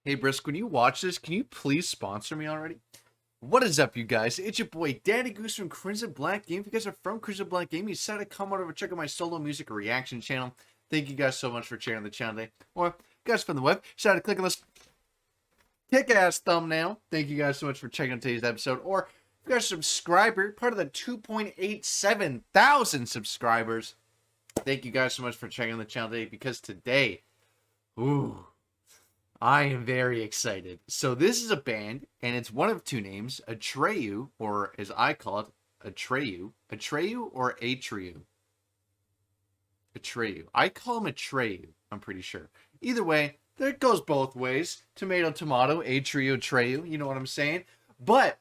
Hey Brisk, when you watch this, can you please sponsor me already? What is up, you guys? It's your boy Danny Goose from Crimson Black Game. If you guys are from Crimson Black Game, you decided to come over and check out my solo music reaction channel. Thank you guys so much for checking out the channel today. Or if you guys from the web, decided to click on this kick-ass thumbnail. Thank you guys so much for checking out today's episode. Or if you guys are a subscriber, part of the 2.87 thousand subscribers, thank you guys so much for checking out the channel today, because today, ooh, I am very excited. So this is a band, and it's one of two names, Atreyu, or as I call it, Atreyu. Atreyu or Atreyu? Atreyu. I call him Atreyu, I'm pretty sure. Either way, there it goes both ways. Tomato, tomato, Atreyu, Atreyu, you know what I'm saying? But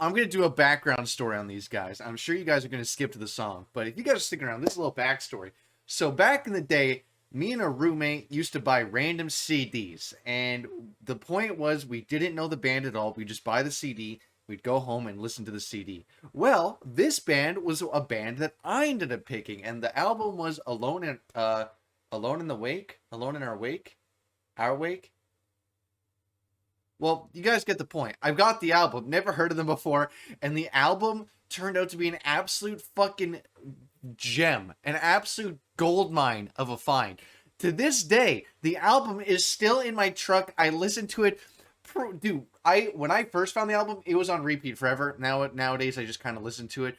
I'm going to do a background story on these guys. I'm sure you guys are going to skip to the song, but if you guys are sticking around, this is a little backstory. So back in the day, me and a roommate used to buy random CDs, and the point was we didn't know the band at all. We'd just buy the CD, we'd go home and listen to the CD. Well, this band was a band that I ended up picking, and the album was Alone in the Wake? Alone in Our Wake? Our Wake? Well, you guys get the point. I've got the album, never heard of them before, and the album turned out to be an absolute fucking gem, an absolute gold mine of a find. To this day, the album is still in my truck. I listen to it. Dude, when I first found the album, it was on repeat forever. Nowadays, I just kind of listen to it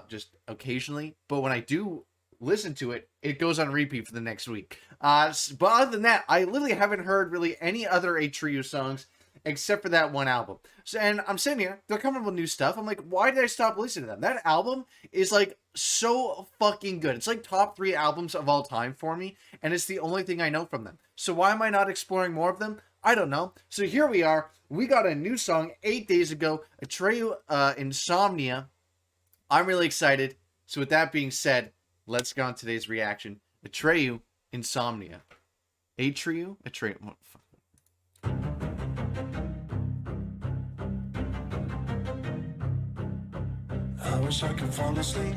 just occasionally. But when I do listen to it, it goes on repeat for the next week. But other than that, I literally haven't heard really any other Atreyu songs except for that one album. So, and I'm sitting here, they're coming up with new stuff. I'm like, why did I stop listening to them? That album is like so fucking good. It's like top 3 albums of all time for me, and it's the only thing I know from them. So why am I not exploring more of them? I don't know. So here we are. We got a new song 8 days ago, Atreyu, Insomnia. I'm really excited. So with that being said, let's go on today's reaction. Atreyu, Insomnia. Atreyu? Atreyu. Oh, fuck. I wish I could fall asleep.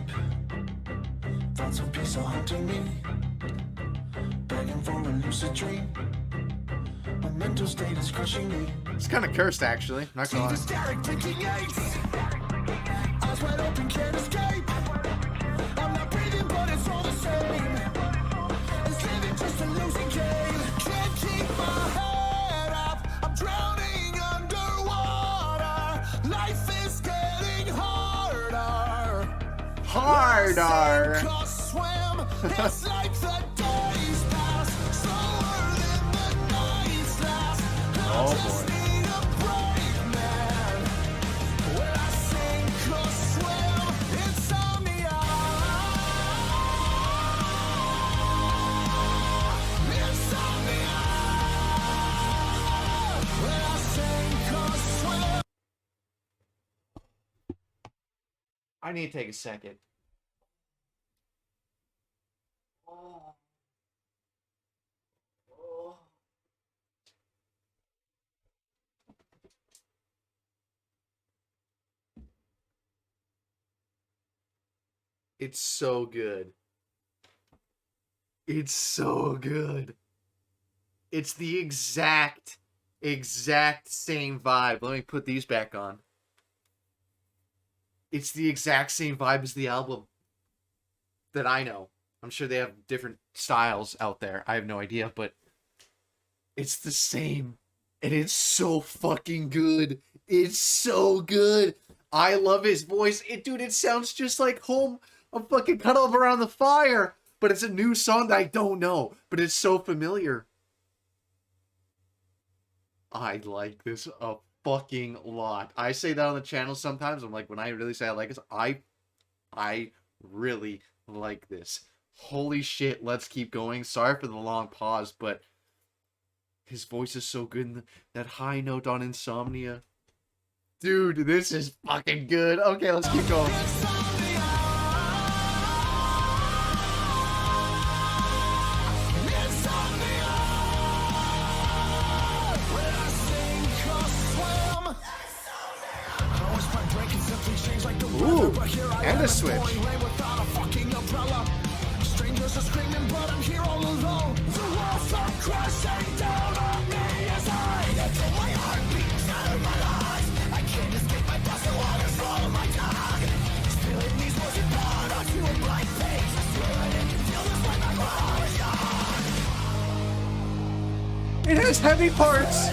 Thoughts of peace are haunting me, begging for a lucid dream. My mental state is crushing me. It's kind of cursed, actually. Not gonna lie. Static ticking aches. Eyes wide open, can't escape. I'm not breathing, but it's all the same. It's living just a losing game. Can't keep my head up. I'm drowning underwater. Life is getting harder. Harder. Swim. It's like the days pass slower than the nights last. Oh boy. Need a break, man. When I sink or swim, insomnia. Insomnia. When I sink or swim. I need to take a second. It's so good. It's so good. It's the exact same vibe. Let me put these back on. It's the exact same vibe as the album that I know. I'm sure they have different styles out there. I have no idea, but it's the same. And it's so fucking good. It's so good. I love his voice. Dude, it sounds just like home. I'm fucking cuddled around the fire. But it's a new song that I don't know. But it's so familiar. I like this a fucking lot. I say that on the channel sometimes. I'm like, when I really say I like this, I really like this. Holy shit, let's keep going. Sorry for the long pause, but his voice is so good. And that high note on Insomnia. Dude, this is fucking good. Okay, let's keep going. Ooh, and a switch. Strangers are screaming, but I'm here all alone. The walls are crashing down on me. It has heavy parts.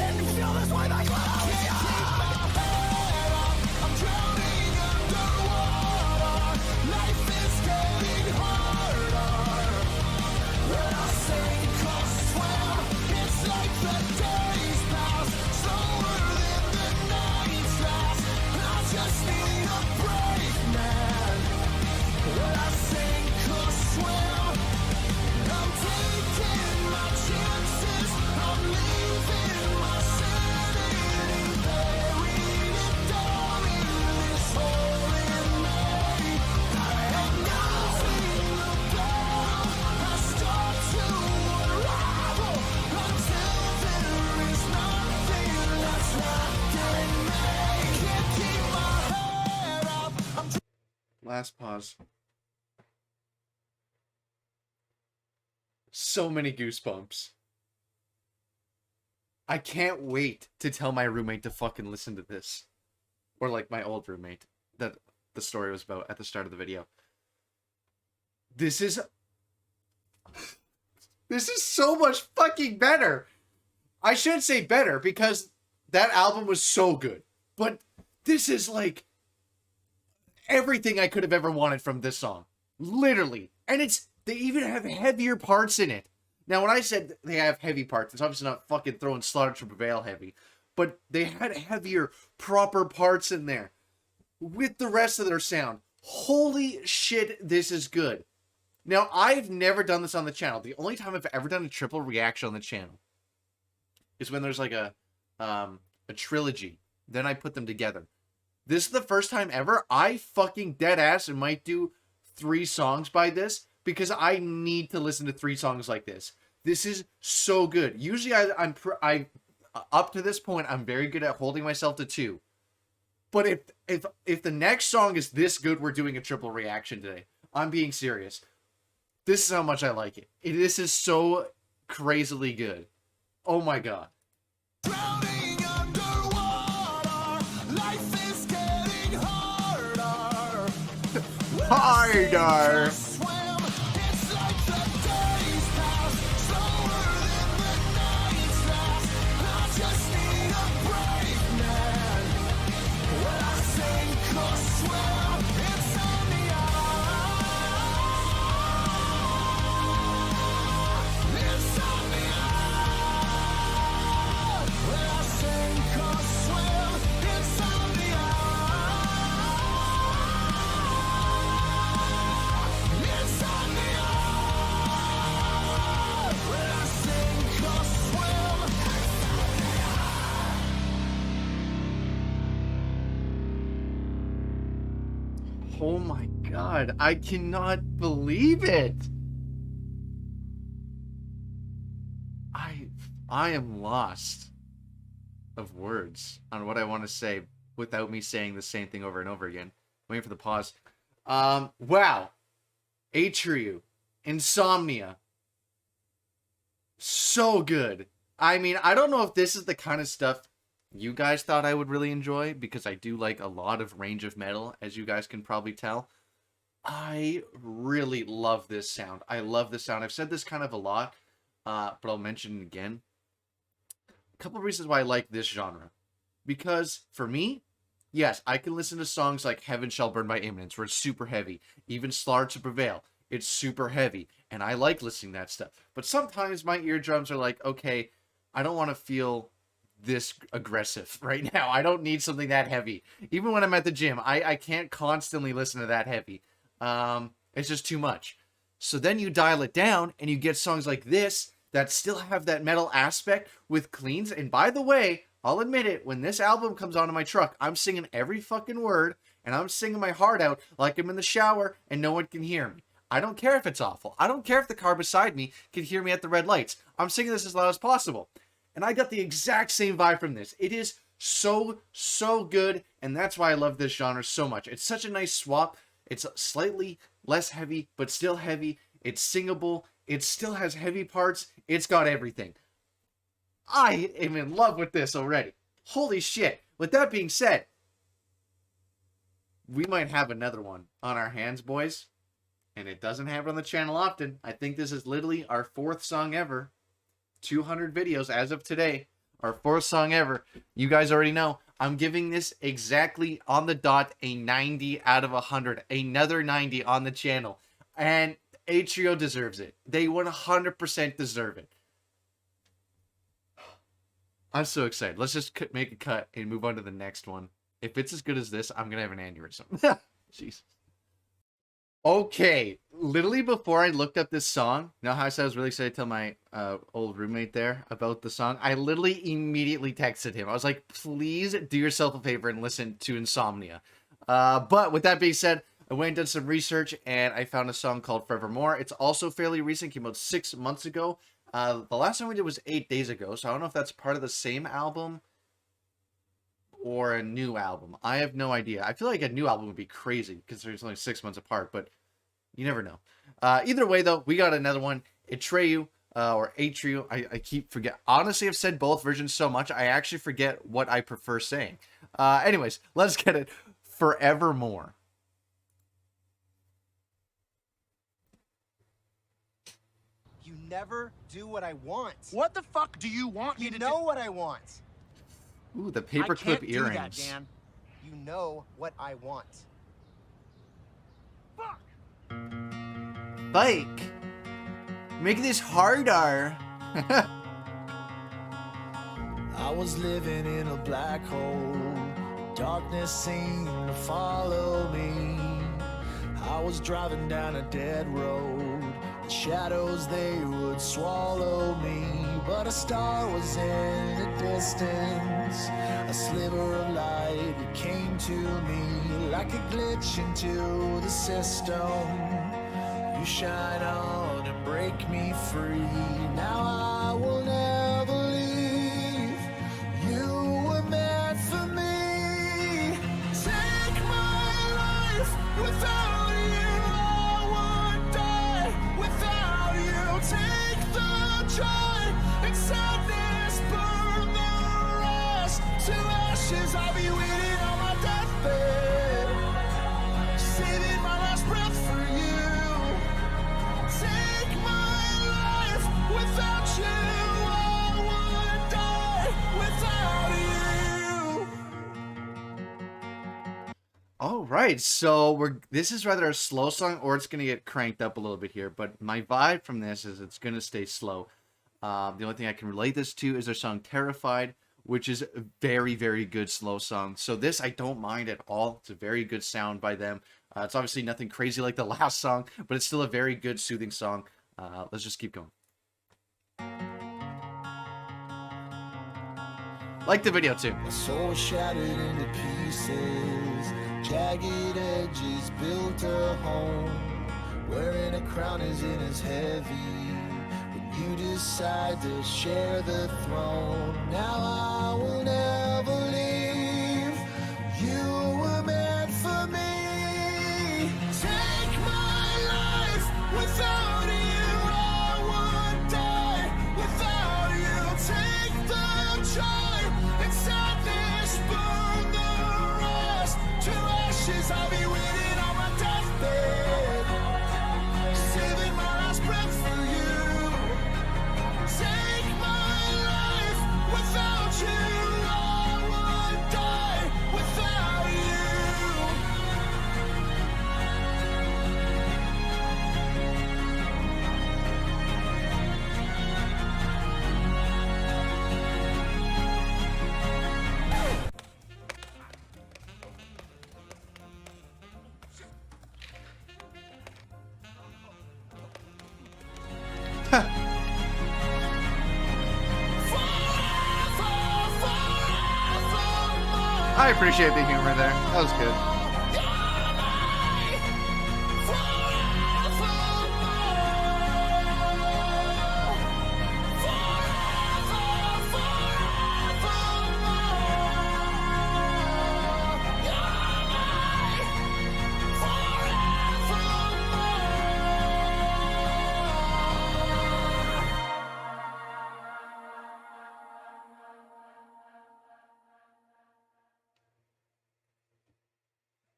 Last pause. So many goosebumps. I can't wait to tell my roommate to fucking listen to this. Or like my old roommate that the story was about at the start of the video. This is so much fucking better. I should say better because that album was so good. But this is like everything I could have ever wanted from this song. Literally. And they even have heavier parts in it. Now, when I said they have heavy parts, it's obviously not fucking throwing Slaughter to Prevail heavy. But they had heavier, proper parts in there. With the rest of their sound. Holy shit, this is good. Now, I've never done this on the channel. The only time I've ever done a triple reaction on the channel is when there's like a trilogy. Then I put them together. This is the first time ever I fucking dead ass and might do 3 songs by this because I need to listen to 3 songs like this. This is so good. Usually I'm up to this point I'm very good at holding myself to 2. But if the next song is this good, we're doing a triple reaction today. I'm being serious. This is how much I like it. This is so crazily good. Oh my god. Drowning underwater, life is getting harder. Harder. Swim, it's like the days pass, slower than the nights last. I just need a break, man. When I sink or swim, insomnia. Insomnia. When I sink or swim, insomnia. Insomnia. When I sink or swim, Oh my god. I cannot believe it. I am lost of words on what I want to say without me saying the same thing over and over again. Waiting for the pause. Wow. Atreyu. Insomnia. So good. I mean, I don't know if this is the kind of stuff you guys thought I would really enjoy, because I do like a lot of range of metal, as you guys can probably tell. I really love this sound. I love this sound. I've said this kind of a lot, but I'll mention it again. A couple of reasons why I like this genre. Because, for me, yes, I can listen to songs like Heaven Shall Burn by Imminence, where it's super heavy. Even Slaughter to Prevail, it's super heavy. And I like listening to that stuff. But sometimes my eardrums are like, okay, I don't want to feel this aggressive right now. I don't need something that heavy. Even when I'm at the gym, I can't constantly listen to that heavy. It's just too much. So then you dial it down and you get songs like this that still have that metal aspect with cleans. And by the way, I'll admit it, when this album comes onto my truck, I'm singing every fucking word and I'm singing my heart out like I'm in the shower and no one can hear me. I don't care if it's awful. I don't care if the car beside me can hear me at the red lights. I'm singing this as loud as possible. And I got the exact same vibe from this. It is so good, and that's why I love this genre so much. It's such a nice swap. It's slightly less heavy, but still heavy. It's singable. It still has heavy parts. It's got everything. I am in love with this already. Holy shit. With that being said, we might have another one on our hands, boys. And it doesn't happen on the channel often. I think this is literally our 4th song ever. 200 videos as of today. Our 4th song ever. You guys already know. I'm giving this exactly on the dot a 90 out of 100. Another 90 on the channel. And Atreyu deserves it. They 100% deserve it. I'm so excited. Let's just make a cut and move on to the next one. If it's as good as this, I'm going to have an aneurysm. Jesus. Okay. Literally before I looked up this song, you know how I said I was really excited to tell my old roommate there about the song? I literally immediately texted him. I was like, please do yourself a favor and listen to Insomnia. But with that being said, I went and did some research and I found a song called Forevermore. It's also fairly recent. Came out 6 months ago. The last time we did was 8 days ago. So I don't know if that's part of the same album or a new album. I have no idea. I feel like a new album would be crazy because there's only 6 months apart, but you never know. Either way, though, we got another one. Atreyu, or Atreyu. I keep forget. Honestly, I've said both versions so much, I actually forget what I prefer saying. Anyways, let's get it. Forevermore. You never do what I want. What the fuck do you want me You to know what I want. Ooh, the I paperclip can't do earrings. that, Dan. You know what I want. Fuck! Bike. Make this harder. I was living in a black hole. Darkness seemed to follow me. I was driving down a dead road. The shadows, they would swallow me. But a star was in the distance. A sliver of light, it came to me like a glitch into the system. You shine on and break me free. Now I will never leave. You were meant for me. Take my life. Without you I would die. Without you, take the joy and sadness, burn the rest to ashes. I'll be waiting on my deathbed, saving my last breath for you. Take my life. Without you I would die. Without you. All right, so this is rather a slow song, or it's gonna get cranked up a little bit here. But my vibe from this is it's gonna stay slow. The only thing I can relate this to is their song "Terrified," which is a very, very good slow song. So this I don't mind at all. It's a very good sound by them. It's obviously nothing crazy like the last song, but it's still a very good, soothing song. Let's just keep going. Like the video too. My soul shattered into pieces. Jagged edges built a home. Wearing a crown isn't as heavy when you decide to share the throne. Now I will never leave. You were meant for me. Take my life. Without you I would die. Without you, take the joy and sadness, burn the rest to ashes. I'll be waiting on my deathbed, saving my last breath for you. Take my life. Without you I would die. Without I appreciate the humor there. That was good.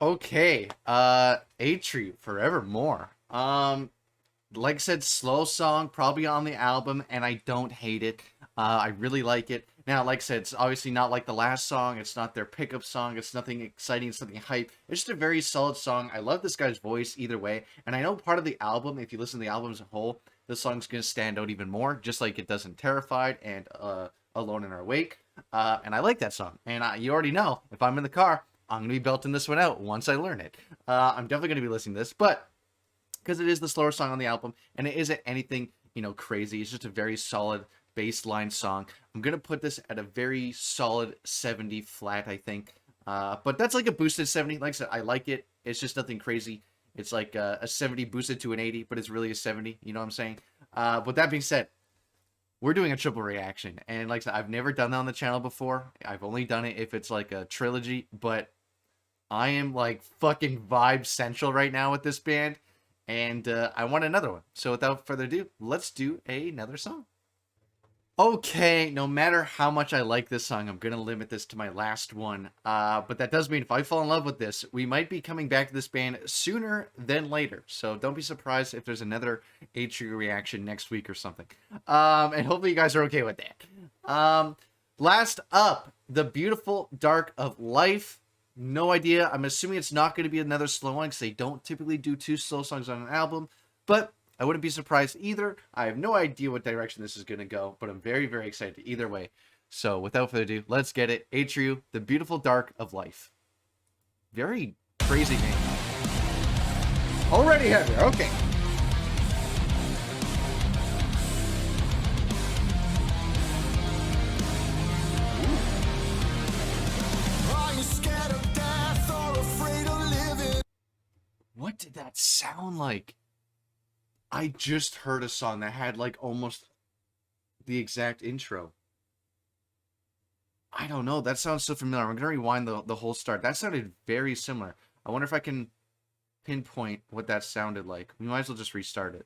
Okay, Atreyu, Forevermore. Like I said, slow song, probably on the album, and I don't hate it. I really like it. Now, like I said, it's obviously not like the last song. It's not their pickup song. It's nothing exciting. It's nothing hype. It's just a very solid song. I love this guy's voice either way. And I know part of the album, if you listen to the album as a whole, this song's going to stand out even more, just like it does in Terrified and Alone in Our Wake. And I like that song. And you already know, if I'm in the car, I'm going to be belting this one out once I learn it. I'm definitely going to be listening to this, but because it is the slower song on the album, and it isn't anything, crazy. It's just a very solid baseline song. I'm going to put this at a very solid 70 flat, I think. But that's like a boosted 70. Like I said, I like it. It's just nothing crazy. It's like a 70 boosted to an 80, but it's really a 70. You know what I'm saying? With that being said, we're doing a triple reaction. And like I said, I've never done that on the channel before. I've only done it if it's like a trilogy, but I am like fucking vibe central right now with this band. And I want another one. So without further ado, let's do another song. Okay, no matter how much I like this song, I'm going to limit this to my last one. But that does mean if I fall in love with this, we might be coming back to this band sooner than later. So don't be surprised if there's another Atreyu reaction next week or something. And hopefully you guys are okay with that. Last up, The Beautiful Dark of Life. No idea. I'm assuming it's not going to be another slow one because they don't typically do 2 slow songs on an album. But I wouldn't be surprised either. I have no idea what direction this is going to go, but I'm very, very excited either way. So without further ado, let's get it. Atreyu, The Beautiful Dark of Life. Very crazy name. Already heavier. Okay. Are you scared of death or afraid of living? What did that sound like? I just heard a song that had like almost the exact intro. I don't know. That sounds so familiar. I'm going to rewind the whole start. That sounded very similar. I wonder if I can pinpoint what that sounded like. We might as well just restart it.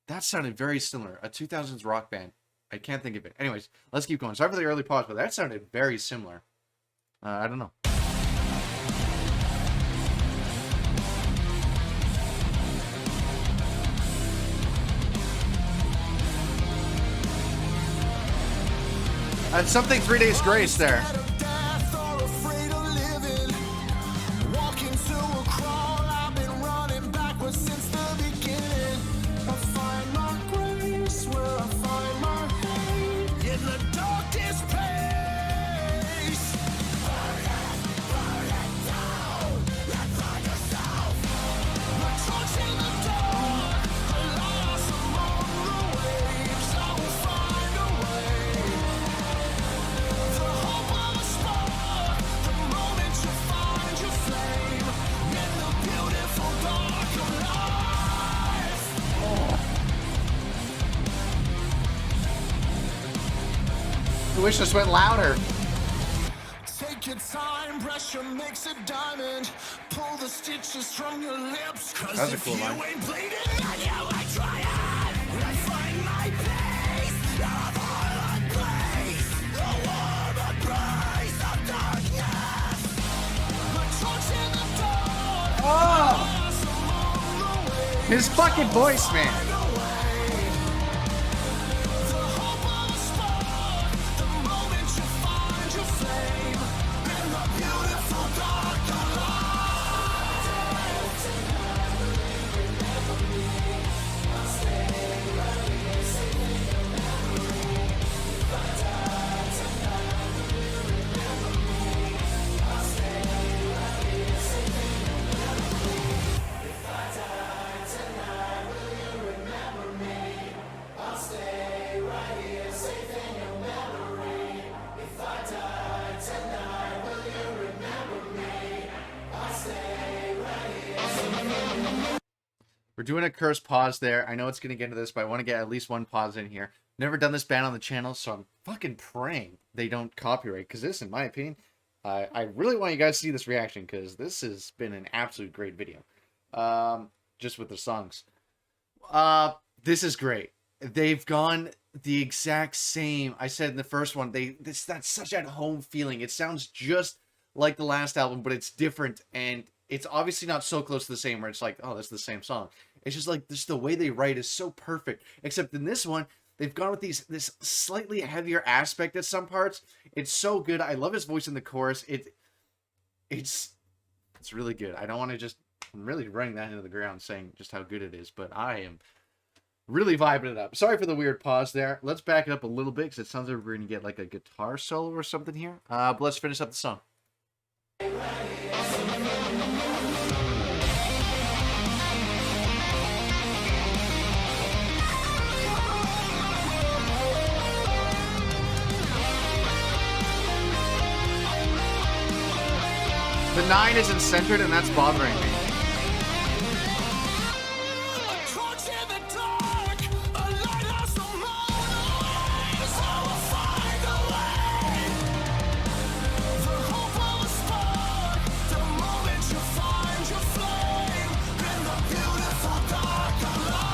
That sounded very similar. A 2000s rock band. I can't think of it. Anyways, let's keep going. Sorry for the early pause, but that sounded very similar. I don't know. Something 3 Days Grace there. Scared of death or afraid of living? Walking to a crawl, I've been running backwards since the beginning. I find my grace where I find my hate in the darkest place. Burn it down, let's find yourself. The torch in the dark, alas among the waves. I will find a way. The hope of a spark, the moment you find your flame in the beautiful dark of life. I wish this went louder. Take your time, pressure makes a diamond. Pull the stitches from your lips, 'cause That's a if cool you line. ain't bleeding, then you ain't trying. I find my place, a violent place, the warm embrace of darkness. The torch in the dark, lost among the waves. His fucking voice, man. The hope of a spark, the moment you find your flame in the beautiful dark of We're doing a curse pause there. I know it's going to get into this, but I want to get at least one pause in here. Never done this band on the channel, so I'm fucking praying they don't copyright. Because this, in my opinion, I really want you guys to see this reaction, because this has been an absolute great video. Just with the songs. This is great. They've gone the exact same. I said in the first one, that's such at home feeling. It sounds just like the last album, but it's different, and it's obviously not so close to the same where it's like, oh, that's the same song. It's just like just the way they write is so perfect. Except in this one, they've gone with this slightly heavier aspect at some parts. It's so good. I love his voice in the chorus. It's really good. I don't want to just, I'm really running that into the ground saying just how good it is, but I am really vibing it up. Sorry for the weird pause there. Let's back it up a little bit because it sounds like we're going to get like a guitar solo or something here. But let's finish up the song. The 9 isn't centered, and that's bothering me. A torch in the dark, a lighthouse on Mars. I will find a way. The hope of a spark, the moment you find your flame in the beautiful dark of life.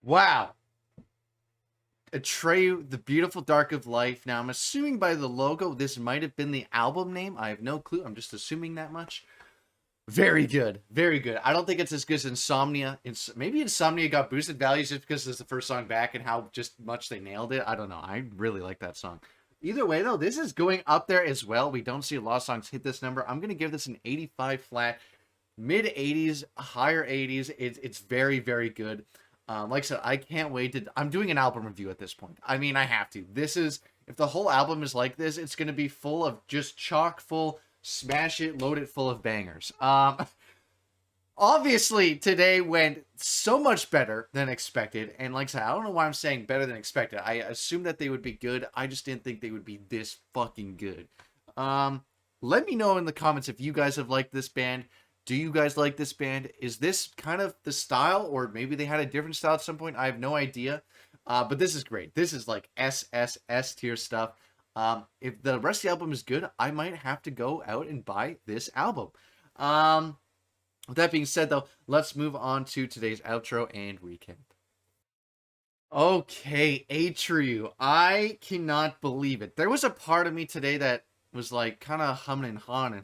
Wow. Atreyu, The Beautiful Dark of Life. Now, I'm assuming by the logo, this might have been the album name. I have no clue. I'm just assuming that much. Very good. Very good. I don't think it's as good as Insomnia. Maybe Insomnia got boosted values just because it's the first song back and how just much they nailed it. I don't know. I really like that song. Either way, though, this is going up there as well. We don't see a lot of songs hit this number. I'm going to give this an 85 flat. Mid-80s, higher 80s. It's very, very good. Like I said, I can't wait to... I'm doing an album review at this point. I mean, I have to. This is... If the whole album is like this, it's going to be full of just chock full, smash it, load it full of bangers. Obviously, today went so much better than expected. And like I said, I don't know why I'm saying better than expected. I assumed that they would be good. I just didn't think they would be this fucking good. Let me know in the comments if you guys have liked this band. Do you guys like this band? Is this kind of the style, or maybe they had a different style at some point? I have no idea. But this is great. This is like S tier stuff. If the rest of the album is good, I might have to go out and buy this album. With that being said, though, let's move on to today's outro and recap. Okay, Atreyu. I cannot believe it. There was a part of me today that was like kind of humming and hawing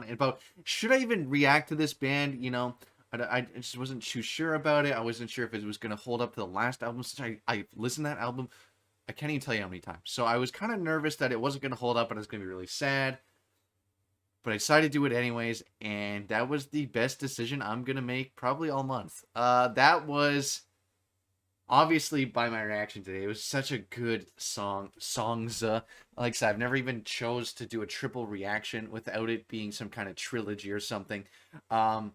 about, should I even react to this band? You know, I just wasn't too sure about it. I wasn't sure if it was going to hold up to the last album. Since I listened to that album, I can't even tell you how many times. So I was kind of nervous that it wasn't going to hold up and it was going to be really sad. But I decided to do it anyways, and that was the best decision I'm going to make probably all month. That was... Obviously, by my reaction today, it was such a good songs. Like I said, I've never even chose to do a triple reaction without it being some kind of trilogy or something. So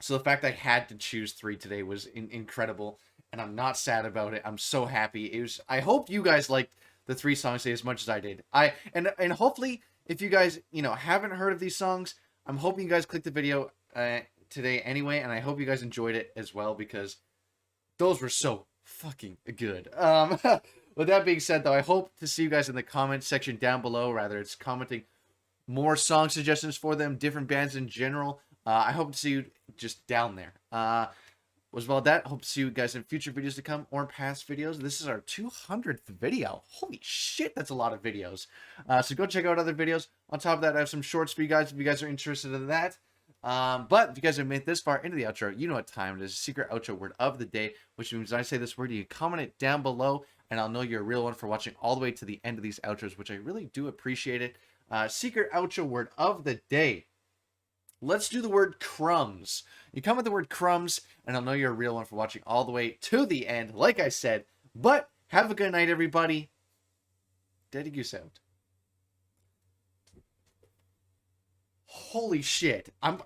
the fact I had to choose 3 today was incredible, and I'm not sad about it. I'm so happy. It was. I hope you guys liked the 3 songs today as much as I did. And hopefully, if you guys haven't heard of these songs, I'm hoping you guys clicked the video today anyway, and I hope you guys enjoyed it as well, because those were so fucking good. With that being said, though, I hope to see you guys in the comment section down below. Rather, it's commenting more song suggestions for them, different bands in general. I hope to see you just down there. As well as that, hope to see you guys in future videos to come or past videos. This is our 200th video. Holy shit, that's a lot of videos. So go check out other videos. On top of that, I have some shorts for you guys if you guys are interested in that. But if you guys have made this far into the outro, you know what time it is. Secret outro word of the day, which means when I say this word, you comment it down below, and I'll know you're a real one for watching all the way to the end of these outros, which I really do appreciate it. Secret outro word of the day. Let's do the word crumbs. You comment the word crumbs, and I'll know you're a real one for watching all the way to the end, like I said. But have a good night, everybody. Daddy Goose out. Holy shit. I'm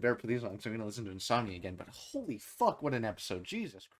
better put these on, so I'm going to listen to Insomnia again, but holy fuck, what an episode. Jesus Christ.